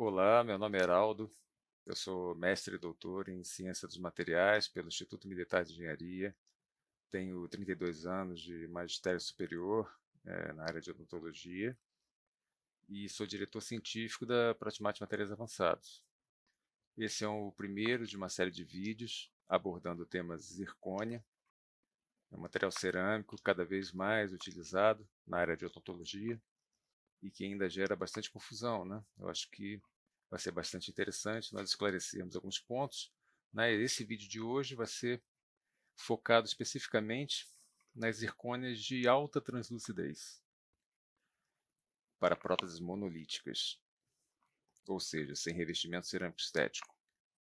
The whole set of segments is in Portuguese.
Olá, meu nome é Heraldo, eu sou mestre e doutor em Ciência dos Materiais pelo Instituto Militar de Engenharia, tenho 32 anos de magistério superior na área de odontologia e sou diretor científico da Protimate Materiais Avançados. Esse é o primeiro de uma série de vídeos abordando o tema zircônia, é um material cerâmico cada vez mais utilizado na área de odontologia e que ainda gera bastante confusão, né? Eu acho que vai ser bastante interessante nós esclarecermos alguns pontos, né? Esse vídeo de hoje vai ser focado especificamente nas zircônias de alta translucidez para próteses monolíticas, ou seja, sem revestimento cerâmico estético,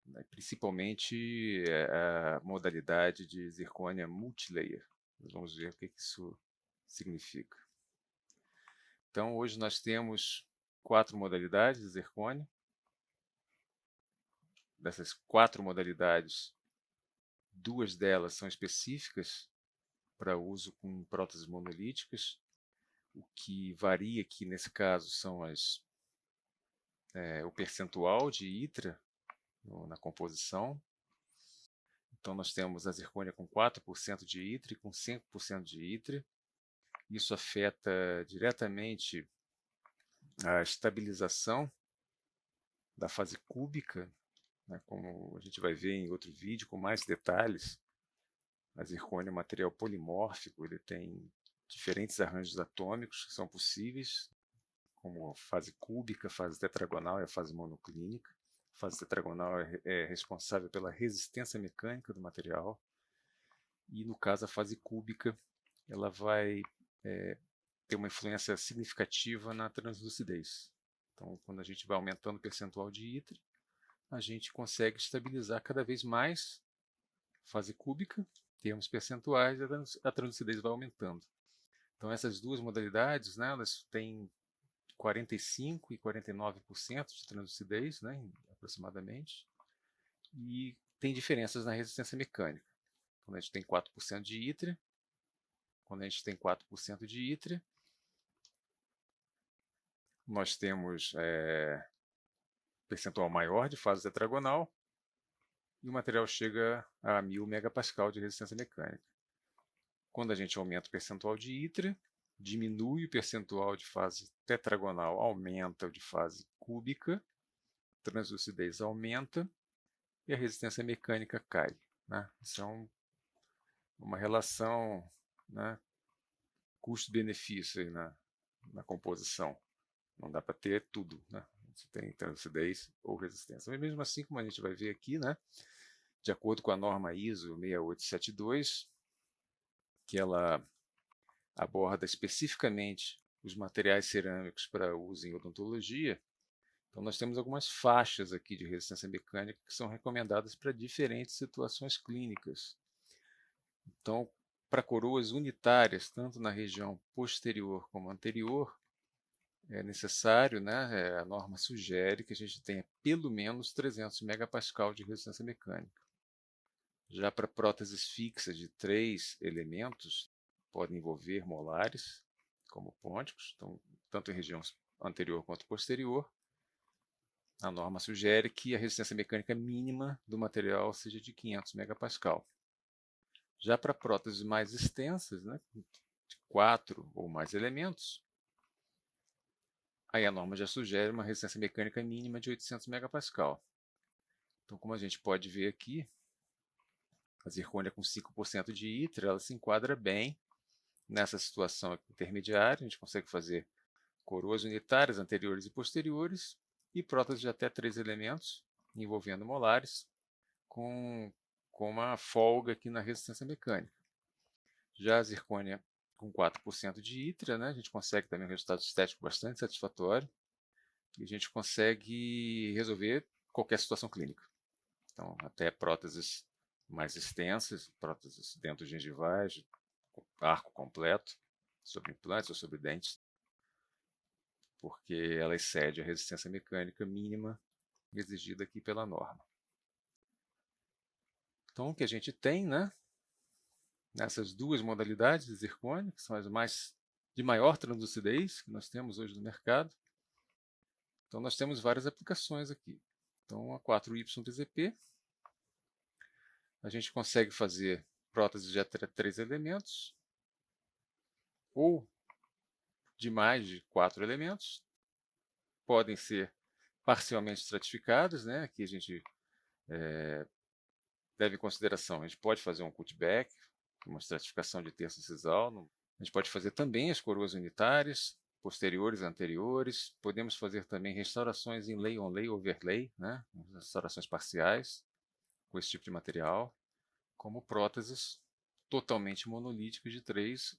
né? Principalmente a modalidade de zircônia multilayer. Nós vamos ver o que isso significa. Então, hoje nós temos 4 modalidades de zircônia. Dessas 4 modalidades, 2 delas são específicas para uso com próteses monolíticas. O que varia aqui nesse caso são o percentual de ITRA na composição. Então nós temos a zircônia com 4% de ITRA e com 5% de ITRA. Isso afeta diretamente a estabilização da fase cúbica, né, como a gente vai ver em outro vídeo com mais detalhes. A zircônia é um material polimórfico, ele tem diferentes arranjos atômicos que são possíveis, como a fase cúbica, a fase tetragonal e a fase monoclínica. A fase tetragonal é responsável pela resistência mecânica do material, e no caso a fase cúbica ela vai ter uma influência significativa na translucidez. Então, quando a gente vai aumentando o percentual de ITRI, a gente consegue estabilizar cada vez mais a fase cúbica, termos percentuais, a translucidez vai aumentando. Então, essas duas modalidades, né, elas têm 45% e 49% de translucidez, né, aproximadamente, e tem diferenças na resistência mecânica. Quando a gente tem 4% de ITRE, quando a gente tem 4% de ITRE, nós temos percentual maior de fase tetragonal e o material chega a 1000 megapascal de resistência mecânica. Quando a gente aumenta o percentual de ITRE, diminui o percentual de fase tetragonal, aumenta o de fase cúbica, translucidez aumenta e a resistência mecânica cai, né? Isso é uma relação, né, custo-benefício na composição. Não dá para ter tudo, né? Você tem translucidez ou resistência. Mas mesmo assim, como a gente vai ver aqui, né, de acordo com a norma ISO 6872, que ela aborda especificamente os materiais cerâmicos para uso em odontologia, então nós temos algumas faixas aqui de resistência mecânica que são recomendadas para diferentes situações clínicas. Então, para coroas unitárias, tanto na região posterior como anterior, é necessário, né, a norma sugere que a gente tenha pelo menos 300 megapascal de resistência mecânica. Já para próteses fixas de 3 elementos, podem envolver molares, como pônticos, então, tanto em região anterior quanto posterior, a norma sugere que a resistência mecânica mínima do material seja de 500 megapascal. Já para próteses mais extensas, né, de 4 ou mais elementos, aí a norma já sugere uma resistência mecânica mínima de 800 megapascal. Então, como a gente pode ver aqui, a zircônia com 5% de ITRA, ela se enquadra bem nessa situação intermediária. A gente consegue fazer coroas unitárias anteriores e posteriores e próteses de até 3 elementos, envolvendo molares, com uma folga aqui na resistência mecânica. Já a zircônia com 4% de ITRA, né, a gente consegue também um resultado estético bastante satisfatório e a gente consegue resolver qualquer situação clínica. Então, até próteses mais extensas, próteses dentogengivais, arco completo, sobre implantes ou sobre dentes, porque ela excede a resistência mecânica mínima exigida aqui pela norma. Então, o que a gente tem, né, nessas duas modalidades de zircônia, que são as mais de maior translucidez que nós temos hoje no mercado, Então, nós temos várias aplicações aqui. Então, a 4YTZP, a gente consegue fazer próteses de até 3 elementos, ou de mais de 4 elementos, podem ser parcialmente estratificadas, né? Aqui a gente leva em consideração, a gente pode fazer um cutback, uma estratificação de terço sisal, a gente pode fazer também as coroas unitárias, posteriores e anteriores, podemos fazer também restaurações em lay-on-lay overlay, né? Restaurações parciais com esse tipo de material, como próteses totalmente monolíticas de 3,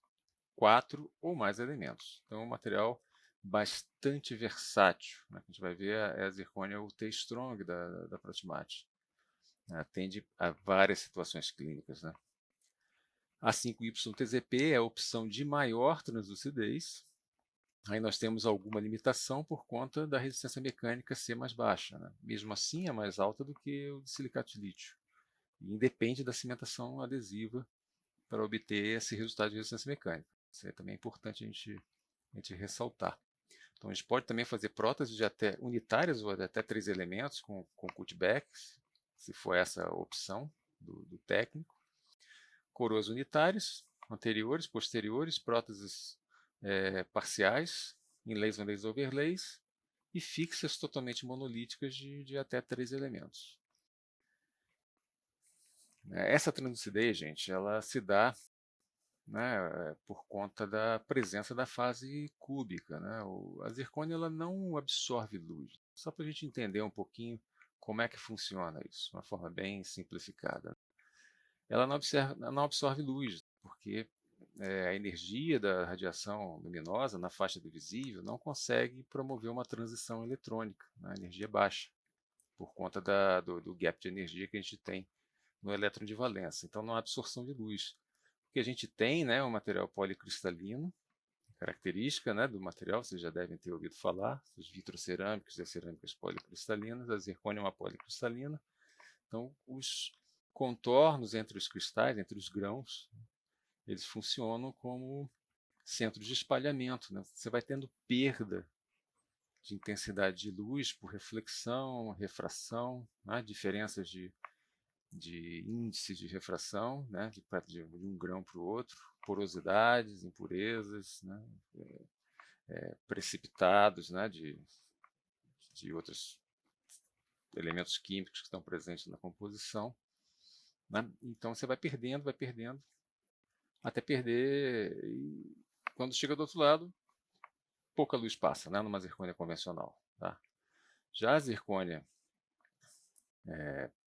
4 ou mais elementos. Então, é um material bastante versátil, né? A gente vai ver a zircônia UT-Strong da Protimate. Atende a várias situações clínicas, né? A 5YTZP é a opção de maior translucidez. Aí nós temos alguma limitação por conta da resistência mecânica ser mais baixa, né? Mesmo assim, é mais alta do que o de silicato de lítio. E independe da cimentação adesiva para obter esse resultado de resistência mecânica. Isso é também importante a gente ressaltar. Então, a gente pode também fazer próteses de até unitárias ou de até 3 elementos com cutbacks, se for essa a opção do técnico. Coroas unitárias, anteriores, posteriores, próteses parciais, inlays, onlays, overlays, e fixas totalmente monolíticas de até 3 elementos. Essa translucidez, gente, ela se dá, né, por conta da presença da fase cúbica, né? A zircônia ela não absorve luz. Só para a gente entender um pouquinho como é que funciona isso, de uma forma bem simplificada. Ela não absorve luz, porque a energia da radiação luminosa na faixa do visível não consegue promover uma transição eletrônica, né, energia baixa, por conta do gap de energia que a gente tem no elétron de valência. Então não há absorção de luz. O que a gente tem, né, é um material policristalino, característica, né, do material, vocês já devem ter ouvido falar, os vitrocerâmicos e as cerâmicas policristalinas, a zircônia é uma policristalina. Então, os contornos entre os cristais, entre os grãos, eles funcionam como centros de espalhamento, né? Você vai tendo perda de intensidade de luz por reflexão, refração, né? Diferenças de índice de refração, né? de um grão para o outro, porosidades, impurezas, né? Precipitados, né? de outros elementos químicos que estão presentes na composição. Né? Então você vai perdendo, até perder. E quando chega do outro lado, pouca luz passa, né? Numa zircônia convencional. Tá? Já a zircônia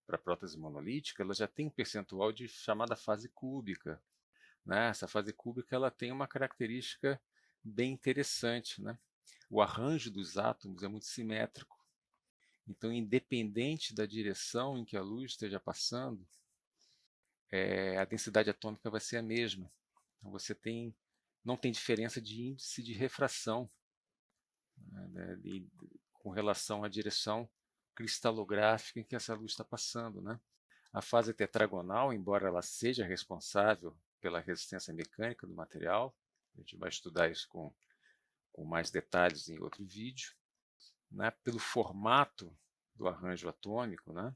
para prótese monolítica, ela já tem um percentual de chamada fase cúbica. Né? Essa fase cúbica ela tem uma característica bem interessante. Né? O arranjo dos átomos é muito simétrico. Então, independente da direção em que a luz esteja passando, a densidade atômica vai ser a mesma. Então, você não tem diferença de índice de refração, né, com relação à direção cristalográfica em que essa luz está passando. Né? A fase tetragonal, embora ela seja responsável pela resistência mecânica do material, a gente vai estudar isso com mais detalhes em outro vídeo, né? Pelo formato do arranjo atômico, né?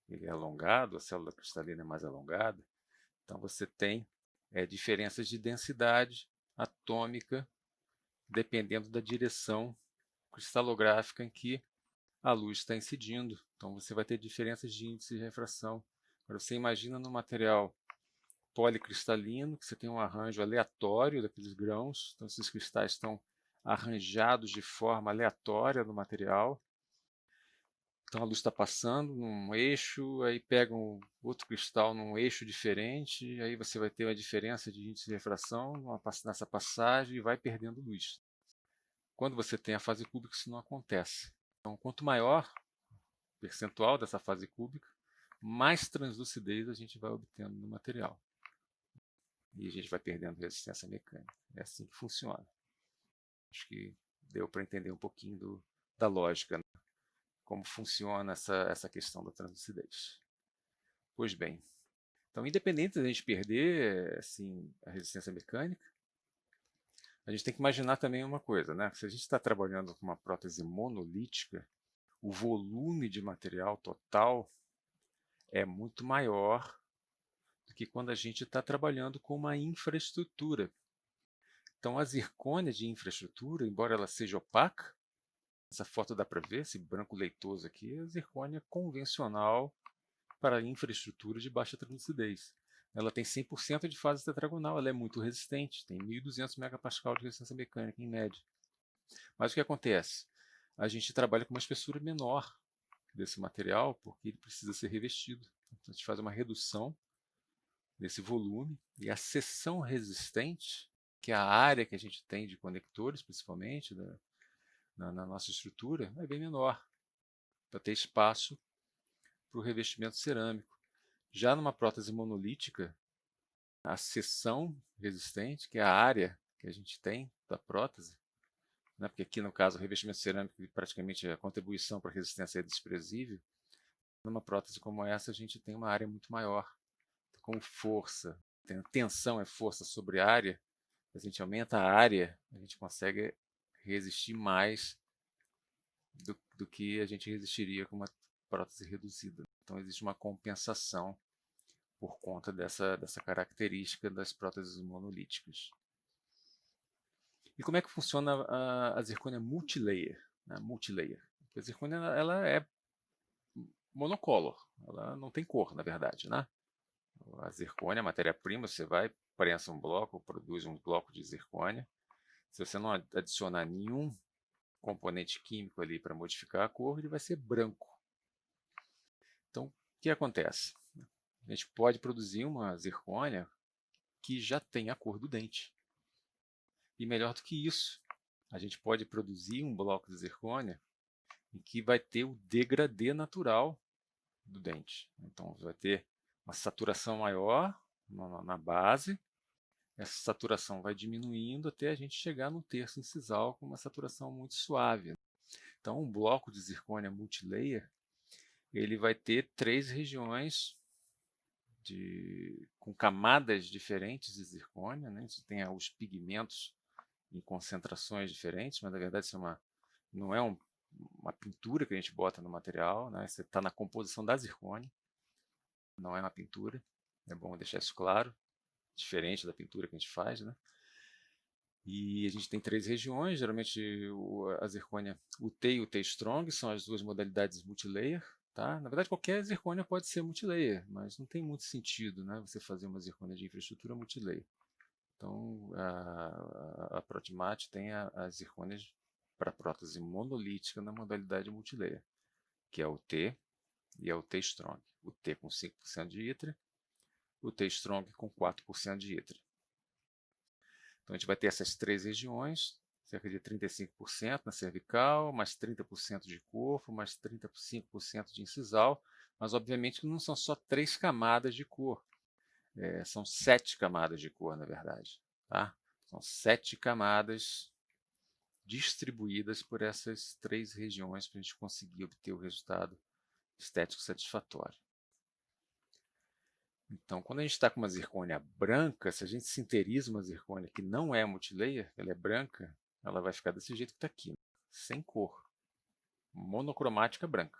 Ele é alongado, a célula cristalina é mais alongada, então você tem diferenças de densidade atômica dependendo da direção cristalográfica em que a luz está incidindo. Então você vai ter diferenças de índice de refração. Agora você imagina no material policristalino, que você tem um arranjo aleatório daqueles grãos, então esses cristais estão arranjados de forma aleatória no material. Então a luz está passando num eixo, aí pega um outro cristal num eixo diferente, aí você vai ter uma diferença de índice de refração nessa passagem e vai perdendo luz. Quando você tem a fase cúbica, isso não acontece. Então, quanto maior o percentual dessa fase cúbica, mais translucidez a gente vai obtendo no material. E a gente vai perdendo resistência mecânica. É assim que funciona. Acho que deu para entender um pouquinho da lógica, né? Como funciona essa questão da translucidez. Pois bem, então, independente da gente perder assim, a resistência mecânica, a gente tem que imaginar também uma coisa, né? Se a gente está trabalhando com uma prótese monolítica, o volume de material total é muito maior do que quando a gente está trabalhando com uma infraestrutura. Então, a zircônia de infraestrutura, embora ela seja opaca, essa foto dá para ver, esse branco leitoso aqui é a zircônia convencional para infraestrutura de baixa translucidez. Ela tem 100% de fase tetragonal, ela é muito resistente, tem 1.200 megapascal de resistência mecânica em média. Mas o que acontece? A gente trabalha com uma espessura menor desse material porque ele precisa ser revestido. Então, a gente faz uma redução desse volume e a seção resistente, que é a área que a gente tem de conectores, principalmente, na nossa estrutura, é bem menor, para ter espaço para o revestimento cerâmico. Já numa prótese monolítica, a seção resistente, que é a área que a gente tem da prótese, né, porque aqui no caso o revestimento cerâmico praticamente a contribuição para a resistência é desprezível, numa prótese como essa a gente tem uma área muito maior, com força, tensão é força sobre área, a gente aumenta a área, a gente consegue resistir mais do que a gente resistiria com uma prótese reduzida. Então existe uma compensação por conta dessa característica das próteses monolíticas. E como é que funciona a zircônia multilayer? Né? Multilayer. A zircônia ela é monocolor, ela não tem cor, na verdade. Né? A zircônia, a matéria-prima, você vai, prensa um bloco, produz um bloco de zircônia. Se você não adicionar nenhum componente químico ali para modificar a cor, ele vai ser branco. Então, o que acontece? A gente pode produzir uma zircônia que já tem a cor do dente. E melhor do que isso, a gente pode produzir um bloco de zircônia em que vai ter o degradê natural do dente. Então, vai ter uma saturação maior na base, essa saturação vai diminuindo até a gente chegar no terço incisal com uma saturação muito suave. Então, um bloco de zircônia multilayer, ele vai ter 3 regiões com camadas diferentes de zircônia, né? Isso tem os pigmentos em concentrações diferentes, mas na verdade isso não é uma pintura que a gente bota no material, né? Você está na composição da zircônia, não é uma pintura, é bom deixar isso claro, diferente da pintura que a gente faz, né? E a gente tem 3 regiões, geralmente a zircônia UT e UT Strong são as duas modalidades multilayer. Tá? Na verdade, qualquer zircônia pode ser multilayer, mas não tem muito sentido, né, você fazer uma zircônia de infraestrutura multilayer. Então, a Protimat tem as zircônias para prótese monolítica na modalidade multilayer, que é o T e é o T Strong. O T com 5% de yttrium, o T Strong com 4% de yttrium. Então, a gente vai ter essas 3 regiões, cerca de 35% na cervical, mais 30% de corpo, mais 35% de incisal, mas obviamente que não são só 3 camadas de cor, são 7 camadas de cor, na verdade. Tá? São 7 camadas distribuídas por essas 3 regiões para a gente conseguir obter o resultado estético satisfatório. Então, quando a gente está com uma zircônia branca, se a gente sinteriza uma zircônia que não é multilayer, ela é branca, ela vai ficar desse jeito que está aqui, sem cor, monocromática branca.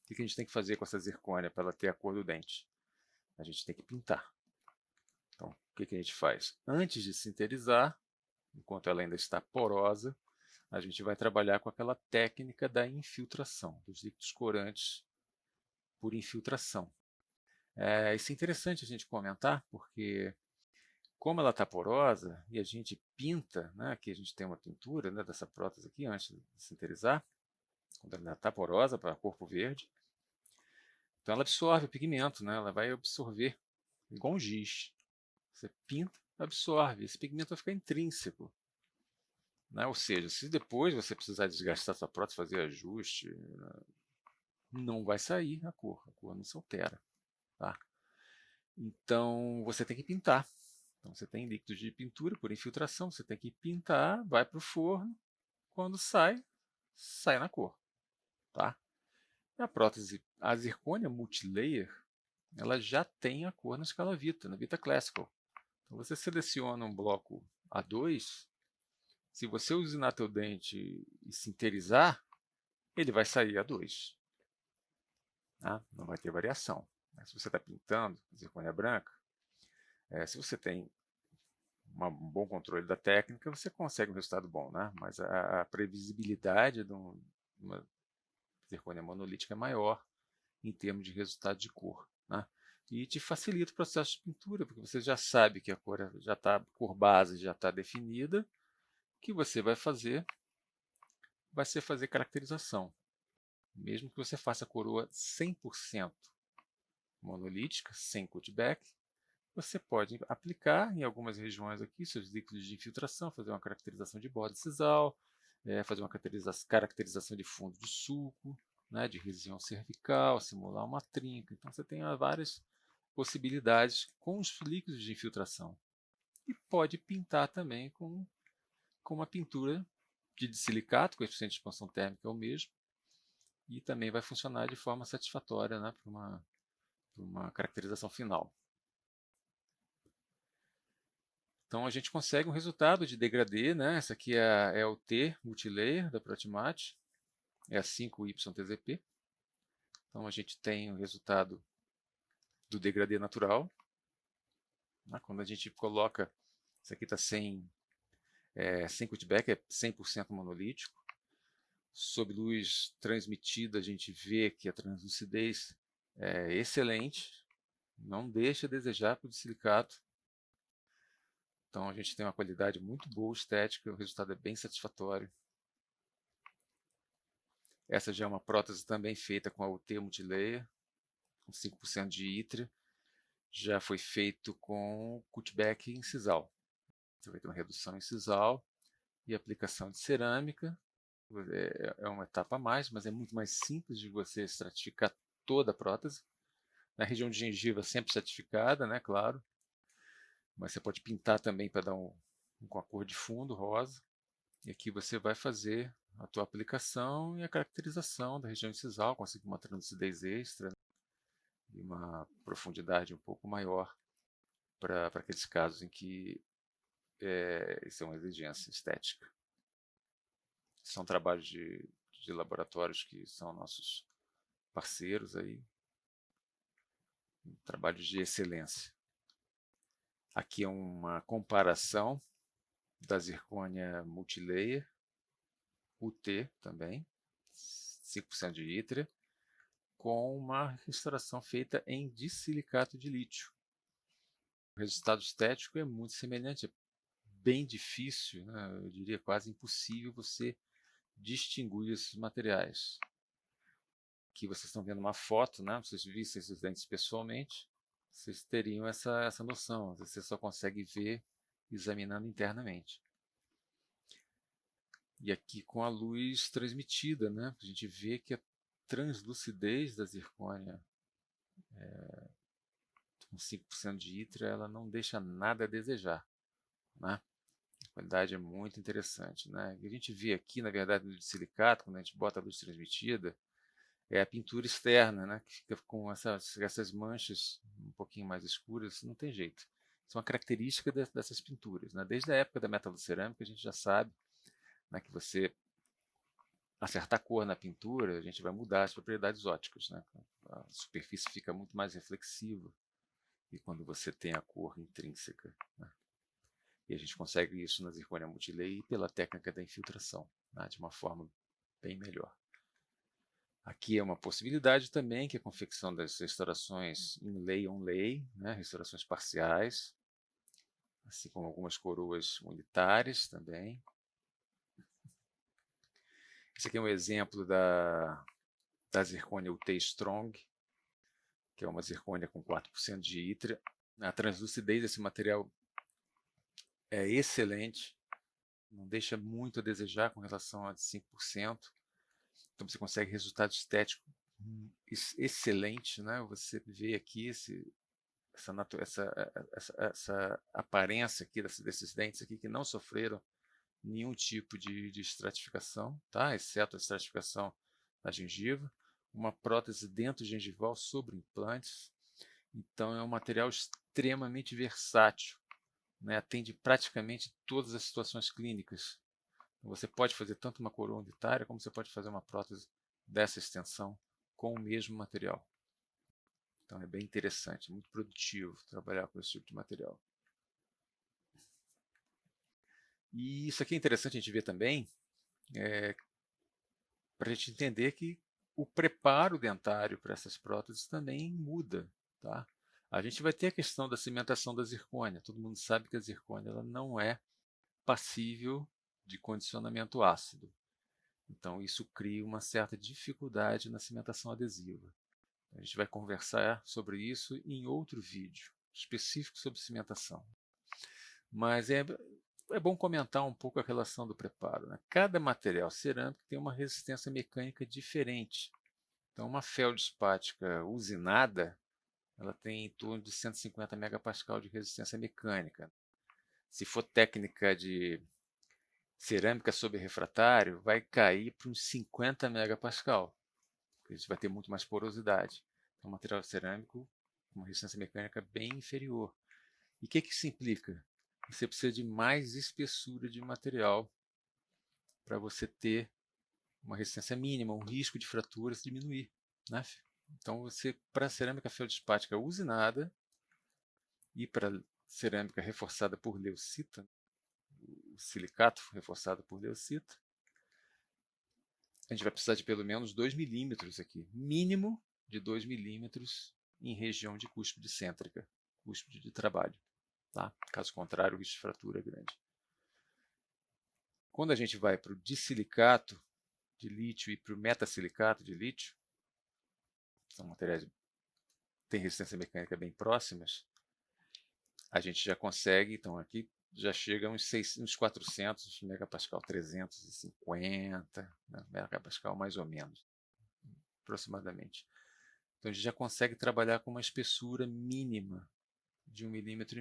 O que a gente tem que fazer com essa zircônia para ela ter a cor do dente? A gente tem que pintar. Então, o que a gente faz? Antes de sinterizar, enquanto ela ainda está porosa, a gente vai trabalhar com aquela técnica da infiltração, dos líquidos corantes por infiltração. Isso é interessante a gente comentar, porque como ela está porosa e a gente pinta, né, aqui a gente tem uma pintura, né, dessa prótese aqui antes de sinterizar, quando ela está porosa para corpo verde, então ela absorve o pigmento, né, ela vai absorver, igual um giz. Você pinta, absorve, esse pigmento vai ficar intrínseco. Né? Ou seja, se depois você precisar desgastar sua prótese, fazer ajuste, não vai sair a cor não se altera. Tá? Então você tem que pintar. Então você tem líquidos de pintura por infiltração, você tem que pintar, vai para o forno, quando sai, sai na cor. Tá? A prótese, a zircônia multilayer, ela já tem a cor na escala Vita, na Vita Classical. Então você seleciona um bloco A2, se você usinar teu dente e sinterizar, ele vai sair A2. Tá? Não vai ter variação. Se você está pintando zircônia branca, se você tem um bom controle da técnica, você consegue um resultado bom, né? Mas a previsibilidade de uma zircônia monolítica é maior em termos de resultado de cor, né? E te facilita o processo de pintura, porque você já sabe que a cor já está, a cor base já está definida. O que você vai fazer vai ser fazer caracterização. Mesmo que você faça a coroa 100% monolítica, sem cutback, você pode aplicar em algumas regiões aqui seus líquidos de infiltração, fazer uma caracterização de borda sisal, fazer uma caracterização de fundo de sulco, né, de região cervical, simular uma trinca. Então você tem várias possibilidades com os líquidos de infiltração. E pode pintar também com uma pintura de silicato, com coeficiente de expansão térmica é o mesmo, e também vai funcionar de forma satisfatória, né, para uma caracterização final. Então a gente consegue um resultado de degradê, né? Essa aqui é o T multilayer da Protimate, é a 5YTZP. Então a gente tem o resultado do degradê natural. Né? Quando a gente coloca, isso aqui está sem cutback, é 100% monolítico. Sob luz transmitida, a gente vê que a translucidez é excelente, não deixa a desejar para o silicato. Então a gente tem uma qualidade muito boa estética, o resultado é bem satisfatório. Essa já é uma prótese também feita com a UT multilayer, com 5% de ítria. Já foi feito com cutback em sisal. Você vai ter uma redução em sisal e aplicação de cerâmica. É uma etapa a mais, mas é muito mais simples de você estratificar toda a prótese. Na região de gengiva sempre estratificada, né, claro. Mas você pode pintar também para dar com a cor de fundo, rosa. E aqui você vai fazer a tua aplicação e a caracterização da região incisal, conseguir uma translucidez extra e uma profundidade um pouco maior para aqueles casos em que isso é uma exigência estética. São trabalhos de laboratórios que são nossos parceiros aí, trabalhos de excelência. Aqui é uma comparação da zircônia multilayer, UT também, 5% de ítria, com uma restauração feita em dissilicato de lítio. O resultado estético é muito semelhante, é bem difícil, né? Eu diria quase impossível você distinguir esses materiais. Aqui vocês estão vendo uma foto, né? Vocês vissem esses dentes pessoalmente, vocês teriam essa noção, você só consegue ver examinando internamente. E aqui com a luz transmitida, né? A gente vê que a translucidez da zircônia com 5% de ítria, ela não deixa nada a desejar, né? A qualidade é muito interessante, né? O que a gente vê aqui, na verdade, no silicato, quando a gente bota a luz transmitida, é a pintura externa, né? Que fica com essas manchas um pouquinho mais escuras, não tem jeito. Isso é uma característica dessas pinturas, né? Desde a época da metalocerâmica, a gente já sabe, né, que você acertar a cor na pintura, a gente vai mudar as propriedades ópticas, né? A superfície fica muito mais reflexiva e quando você tem a cor intrínseca, né? E a gente consegue isso na zircônia multilayer pela técnica da infiltração, né? De uma forma bem melhor. Aqui é uma possibilidade também, que é a confecção das restaurações in lay on lay, né? Restaurações parciais, assim como algumas coroas unitárias também. Esse aqui é um exemplo da zircônia UT Strong, que é uma zircônia com 4% de ítria. A translucidez desse material é excelente, não deixa muito a desejar com relação a 5%. Então você consegue resultado estético excelente, né? Você vê aqui essa aparência aqui desses dentes aqui que não sofreram nenhum tipo de estratificação, tá? Exceto a estratificação na gengiva, uma prótese dentro gengival sobre implantes. Então é um material extremamente versátil né, atende praticamente todas as situações clínicas. Você pode fazer tanto uma coroa unitária, como você pode fazer uma prótese dessa extensão com o mesmo material. Então é bem interessante, muito produtivo trabalhar com esse tipo de material. E isso aqui é interessante a gente ver também, para a gente entender que o preparo dentário para essas próteses também muda. Tá? A gente vai ter a questão da cimentação da zircônia. Todo mundo sabe que a zircônia ela não é passível de condicionamento ácido. Então, isso cria uma certa dificuldade na cimentação adesiva. A gente vai conversar sobre isso em outro vídeo específico sobre cimentação. Mas é bom comentar um pouco a relação do preparo. Né? Cada material cerâmico tem uma resistência mecânica diferente. Então, uma feldspática usinada, ela tem em torno de 150 megapascal de resistência mecânica. Se for técnica de cerâmica sobre refratário, vai cair para uns 50 megapascal. Isso vai ter muito mais porosidade. É um material cerâmico com uma resistência mecânica bem inferior. E o que isso implica? Você precisa de mais espessura de material para você ter uma resistência mínima, um risco de fratura se diminuir. Né? Então, para a cerâmica feldspática usinada e para cerâmica reforçada por leucita, o silicato reforçado por leucita, a gente vai precisar de pelo menos 2 milímetros aqui, mínimo de 2 milímetros em região de cúspide cêntrica, cúspide de trabalho. Tá? Caso contrário, o risco de fratura é grande. Quando a gente vai para o disilicato de lítio e para o metasilicato de lítio, são materiais que têm resistência mecânica bem próximas, a gente já consegue, então aqui já chega a uns 400 megapascal, 350 megapascal mais ou menos, aproximadamente. Então a gente já consegue trabalhar com uma espessura mínima de 1,5 milímetro.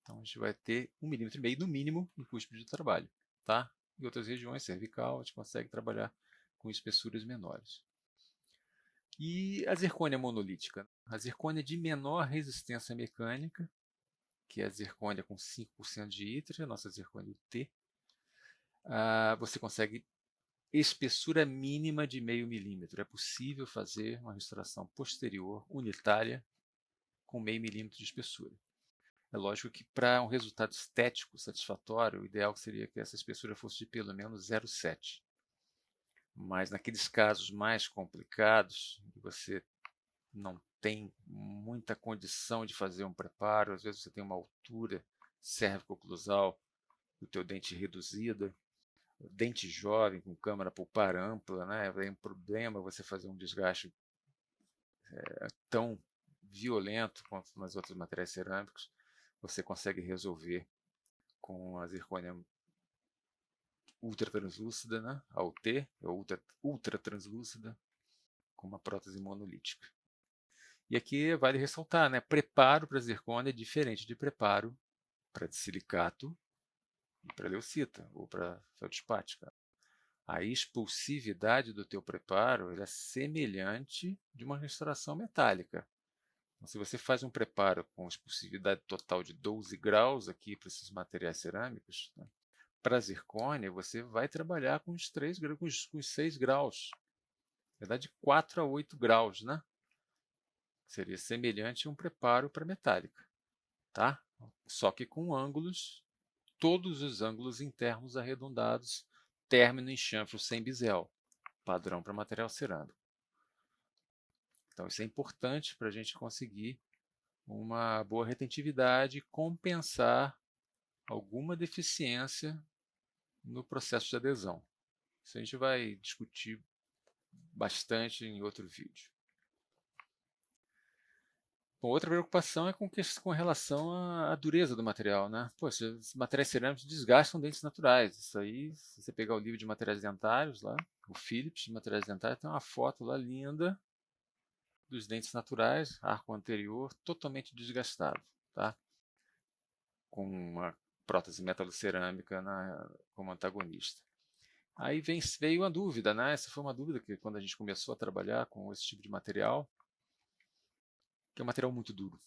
Então a gente vai ter 1,5 milímetro no mínimo em cúspide de trabalho. Tá? Em outras regiões, cervical, a gente consegue trabalhar com espessuras menores. E a zircônia monolítica? A zircônia de menor resistência mecânica, que é a zircônia com 5% de yttrium, a nossa zircônia T, você consegue espessura mínima de 0,5 milímetro. É possível fazer uma restauração posterior unitária com 0,5 milímetro de espessura. É lógico que para um resultado estético satisfatório, o ideal seria que essa espessura fosse de pelo menos 0,7. Mas naqueles casos mais complicados, que você não tem muita condição de fazer um preparo, às vezes você tem uma altura cérvico-oclusal do teu dente reduzida, dente jovem com câmara pulpar ampla, né? É um problema você fazer um desgaste tão violento quanto nos outros materiais cerâmicos. Você consegue resolver com a zircônia ultratranslúcida, né? A UT, ultratranslúcida, com uma prótese monolítica. E aqui vale ressaltar, né? Preparo para zircônia é diferente de preparo para silicato e para leucita ou para feldspática. A expulsividade do teu preparo é semelhante de uma restauração metálica. Então, se você faz um preparo com expulsividade total de 12 graus aqui para esses materiais cerâmicos, né? Para a zircônia, você vai trabalhar com os 3 graus, com os 6 graus. Na verdade, 4 a 8 graus, né? Seria semelhante a um preparo para metálica, tá? Só que com ângulos, todos os ângulos internos arredondados, término em chanfro sem bisel, padrão para material cerâmico. Então, isso é importante para a gente conseguir uma boa retentividade e compensar alguma deficiência no processo de adesão. Isso a gente vai discutir bastante em outro vídeo. Bom, outra preocupação é com relação à dureza do material, né? Poxa, os materiais cerâmicos desgastam dentes naturais. Isso aí, se você pegar o livro de materiais dentários lá, o Philips de materiais dentários, tem uma foto lá linda dos dentes naturais, arco anterior, totalmente desgastado, tá? Com uma prótese metalocerâmica como antagonista. Aí veio a dúvida, né? Essa foi uma dúvida que quando a gente começou a trabalhar com esse tipo de material, que é um material muito duro.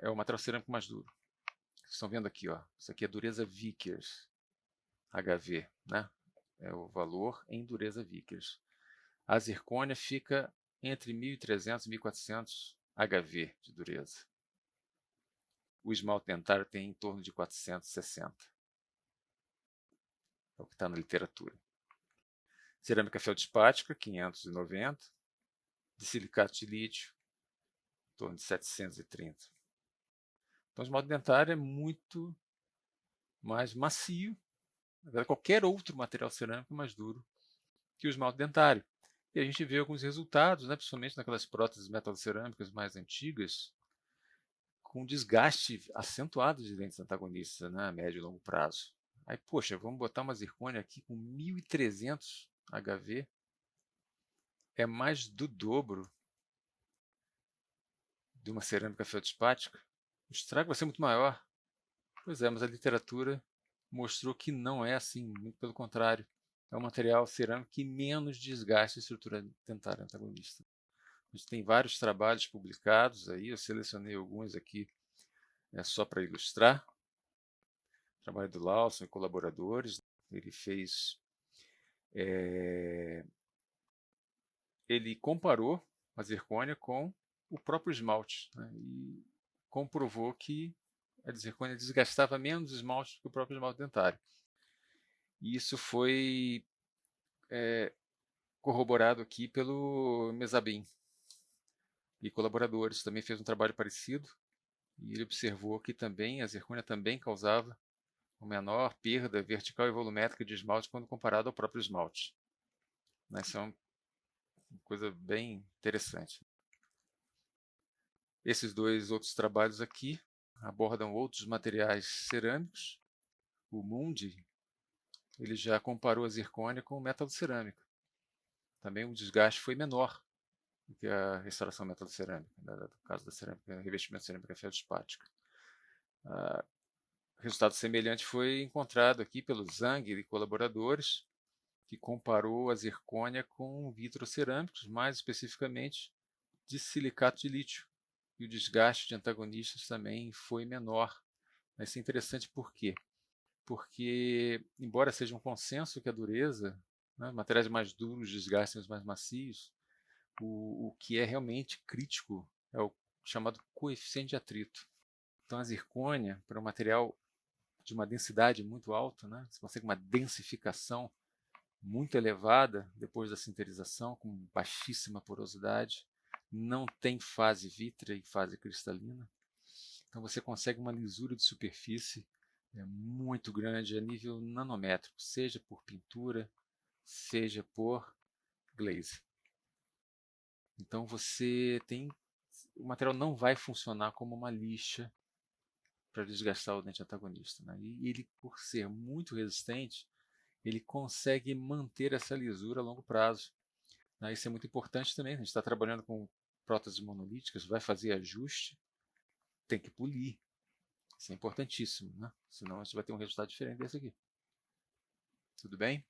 É o material cerâmico mais duro. Vocês estão vendo aqui, ó, isso aqui é dureza Vickers, HV, né? É o valor em dureza Vickers. A zircônia fica entre 1.300 e 1.400 HV de dureza. O esmalte dentário tem em torno de 460. É o que está na literatura. Cerâmica feldspática, 590. De silicato de lítio, em torno de 730. Então, o esmalte dentário é muito mais macio. Qualquer outro material cerâmico é mais duro que o esmalte dentário. E a gente vê alguns resultados, né, principalmente naquelas próteses metalocerâmicas mais antigas, com desgaste acentuado de dentes antagonistas, né, a médio e longo prazo. Aí, poxa, vamos botar uma zircônia aqui com 1.300 HV, é mais do dobro de uma cerâmica feldspática. O estrago vai ser muito maior. Pois é, mas a literatura mostrou que não é assim, muito pelo contrário. É um material cerâmico que menos desgaste a estrutura dentária antagonista. A gente tem vários trabalhos publicados aí, eu selecionei alguns aqui só para ilustrar. O trabalho do Lawson e colaboradores, ele fez, ele comparou a zircônia com o próprio esmalte, né, e comprovou que a zircônia desgastava menos esmalte do que o próprio esmalte dentário. E isso foi corroborado aqui pelo Mesabin e colaboradores. Também fez um trabalho parecido e ele observou que também a zircônia também causava uma menor perda vertical e volumétrica de esmalte quando comparado ao próprio esmalte. Isso é uma coisa bem interessante. Esses dois outros trabalhos aqui abordam outros materiais cerâmicos. O Mundi, ele já comparou a zircônia com o metalocerâmica. Também o desgaste foi menor do que a restauração metalocerâmica, no caso da cerâmica, revestimento de cerâmica feldspática. Resultado semelhante foi encontrado aqui pelo Zhang e colaboradores, que comparou a zircônia com vitrocerâmicos, mais especificamente de silicato de lítio. E o desgaste de antagonistas também foi menor. Isso é interessante por quê? Porque, embora seja um consenso que a dureza, né, materiais mais duros desgastem os mais macios, o que é realmente crítico é o chamado coeficiente de atrito. Então, a zircônia, para um material de uma densidade muito alta, né, você consegue uma densificação muito elevada depois da sinterização, com baixíssima porosidade, não tem fase vítrea e fase cristalina. Então, você consegue uma lisura de superfície muito grande a nível nanométrico, seja por pintura, seja por glaze. Então o material não vai funcionar como uma lixa para desgastar o dente antagonista, né? E ele, por ser muito resistente, ele consegue manter essa lisura a longo prazo, né? Isso é muito importante também. A gente está trabalhando com próteses monolíticas, vai fazer ajuste, tem que polir. Isso é importantíssimo, né? Senão a gente vai ter um resultado diferente desse aqui. Tudo bem?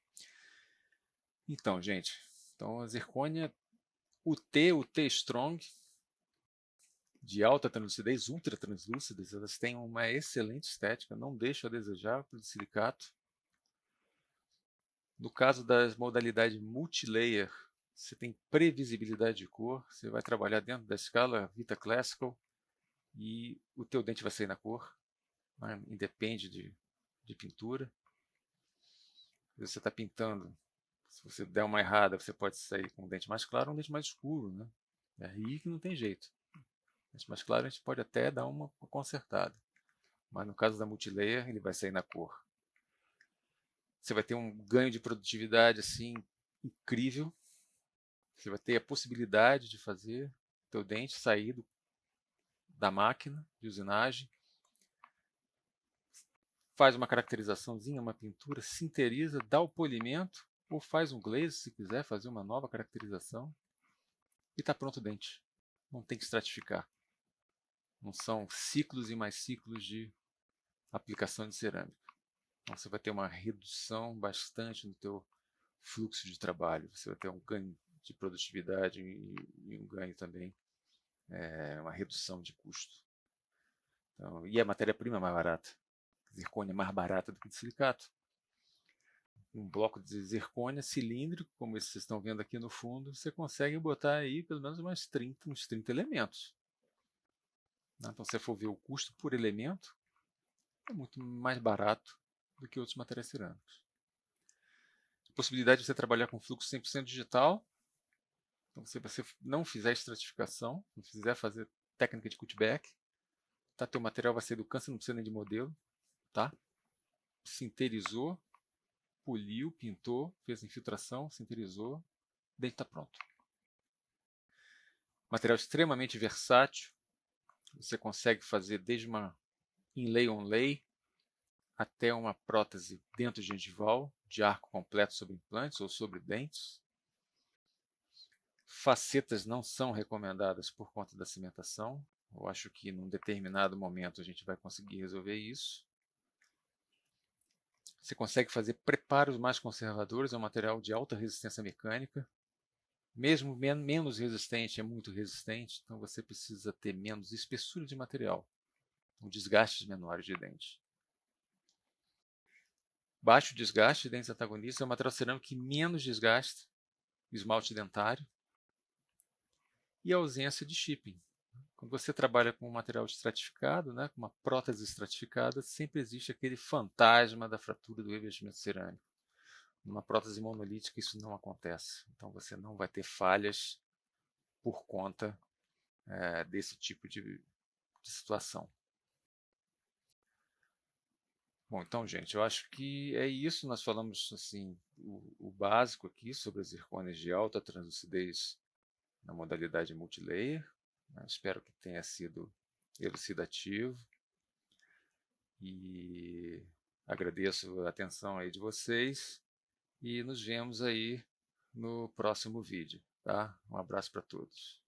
Então, gente, a zircônia o T Strong, de alta translucidez, ultra translúcidas, elas têm uma excelente estética, não deixam a desejar para o silicato. No caso das modalidades multilayer, você tem previsibilidade de cor, você vai trabalhar dentro da escala Vita Classical e o teu dente vai sair na cor, né? Independe de pintura. Se você está pintando, se você der uma errada, você pode sair com um dente mais claro ou um dente mais escuro, né? É aí que não tem jeito. Dente mais claro a gente pode até dar uma consertada, mas no caso da multilayer ele vai sair na cor. Você vai ter um ganho de produtividade assim incrível. Você vai ter a possibilidade de fazer teu dente sair da máquina de usinagem, faz uma caracterizaçãozinha, uma pintura, sinteriza, dá o polimento, ou faz um glaze se quiser fazer uma nova caracterização, e está pronto o dente. Não tem que estratificar. Não são ciclos e mais ciclos de aplicação de cerâmica. Então você vai ter uma redução bastante no teu fluxo de trabalho. Você vai ter um ganho de produtividade e um ganho também, uma redução de custo. Então, e a matéria-prima é mais barata. Zircônia é mais barata do que de silicato. Um bloco de zircônia cilíndrico, como esse que vocês estão vendo aqui no fundo, você consegue botar aí pelo menos uns 30 elementos. Então, se você for ver o custo por elemento, é muito mais barato do que outros materiais cerâmicos. A possibilidade de você trabalhar com fluxo 100% digital. Então, se você não fizer estratificação, não fizer fazer técnica de cutback, tá, teu material vai sair do câncer, não precisa nem de modelo. Tá? Sinterizou, poliu, pintou, fez infiltração, sinterizou, dente está pronto. Material extremamente versátil. Você consegue fazer desde uma inlay-on-lay até uma prótese dentro de gengival, de arco completo sobre implantes ou sobre dentes. Facetas não são recomendadas por conta da cimentação. Eu acho que num determinado momento a gente vai conseguir resolver isso. Você consegue fazer preparos mais conservadores, é um material de alta resistência mecânica. Mesmo menos resistente, é muito resistente, então você precisa ter menos espessura de material, desgastes menores de dente. Baixo desgaste de dentes antagonistas é um material cerâmico que menos desgasta o esmalte dentário. E a ausência de chipping. Quando você trabalha com um material estratificado, né, com uma prótese estratificada, sempre existe aquele fantasma da fratura do revestimento cerâmico. Numa prótese monolítica isso não acontece. Então você não vai ter falhas por conta desse tipo de situação. Bom, então, gente, eu acho que é isso. Nós falamos assim o básico aqui sobre as zircônias de alta translucidez na modalidade multilayer. Espero que tenha sido elucidativo e agradeço a atenção aí de vocês e nos vemos aí no próximo vídeo, tá? Um abraço para todos.